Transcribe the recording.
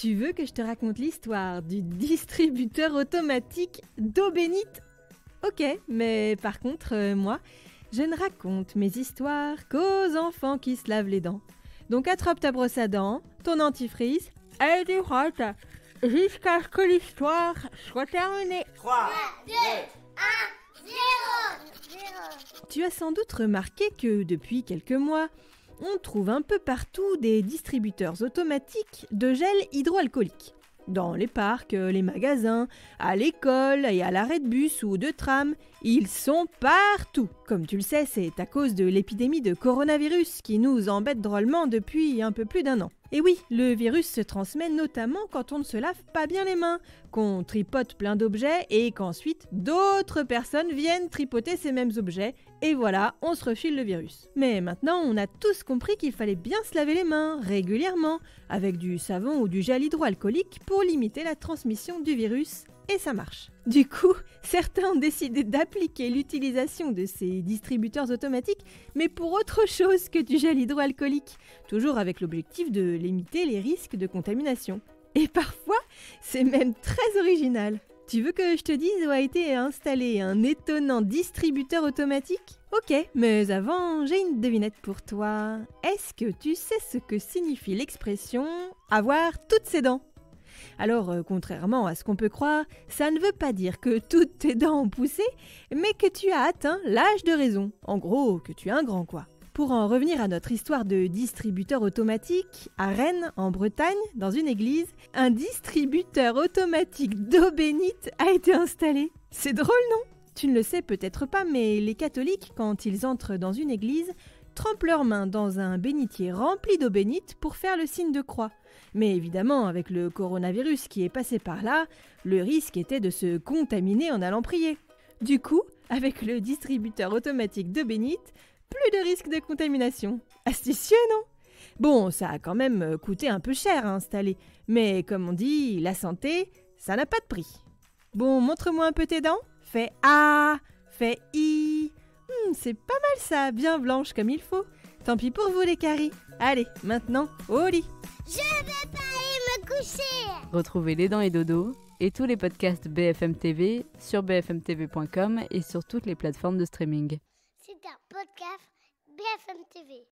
Tu veux que je te raconte l'histoire du distributeur automatique d'eau bénite? Ok, mais par contre, moi, je ne raconte mes histoires qu'aux enfants qui se lavent les dents. Donc attrape ta brosse à dents, ton dentifrice, et tu frottes jusqu'à ce que l'histoire soit terminée. 3, 2, 1, 0. Tu as sans doute remarqué que depuis quelques mois, on trouve un peu partout des distributeurs automatiques de gel hydroalcoolique. Dans les parcs, les magasins, à l'école et à l'arrêt de bus ou de tram, ils sont partout. Comme tu le sais, c'est à cause de l'épidémie de coronavirus qui nous embête drôlement depuis un peu plus d'1 an. Et oui, le virus se transmet notamment quand on ne se lave pas bien les mains, qu'on tripote plein d'objets et qu'ensuite d'autres personnes viennent tripoter ces mêmes objets et voilà, on se refile le virus. Mais maintenant, on a tous compris qu'il fallait bien se laver les mains régulièrement avec du savon ou du gel hydroalcoolique pour limiter la transmission du virus. Et ça marche. Du coup, certains ont décidé d'appliquer l'utilisation de ces distributeurs automatiques, mais pour autre chose que du gel hydroalcoolique, toujours avec l'objectif de limiter les risques de contamination. Et parfois, c'est même très original. Tu veux que je te dise où a été installé un étonnant distributeur automatique? Ok, mais avant, j'ai une devinette pour toi. Est-ce que tu sais ce que signifie l'expression « avoir toutes ses dents » ? Alors, contrairement à ce qu'on peut croire, ça ne veut pas dire que toutes tes dents ont poussé, mais que tu as atteint l'âge de raison. En gros, que tu es un grand quoi. Pour en revenir à notre histoire de distributeur automatique, à Rennes, en Bretagne, dans une église, un distributeur automatique d'eau bénite a été installé. C'est drôle, non ? Tu ne le sais peut-être pas, mais les catholiques, quand ils entrent dans une église, trempent leurs mains dans un bénitier rempli d'eau bénite pour faire le signe de croix. Mais évidemment, avec le coronavirus qui est passé par là, le risque était de se contaminer en allant prier. Du coup, avec le distributeur automatique d'eau bénite, plus de risque de contamination. Astucieux, non ? Bon, ça a quand même coûté un peu cher à installer, mais comme on dit, la santé, ça n'a pas de prix. Bon, montre-moi un peu tes dents. Fais A, fais I. C'est pas mal ça, bien blanche comme il faut. Tant pis pour vous les caries. Allez, maintenant, au lit. Je vais pas aller me coucher. Retrouvez Les Dents et Dodo et tous les podcasts BFM TV sur bfmtv.com et sur toutes les plateformes de streaming. C'est un podcast BFM TV.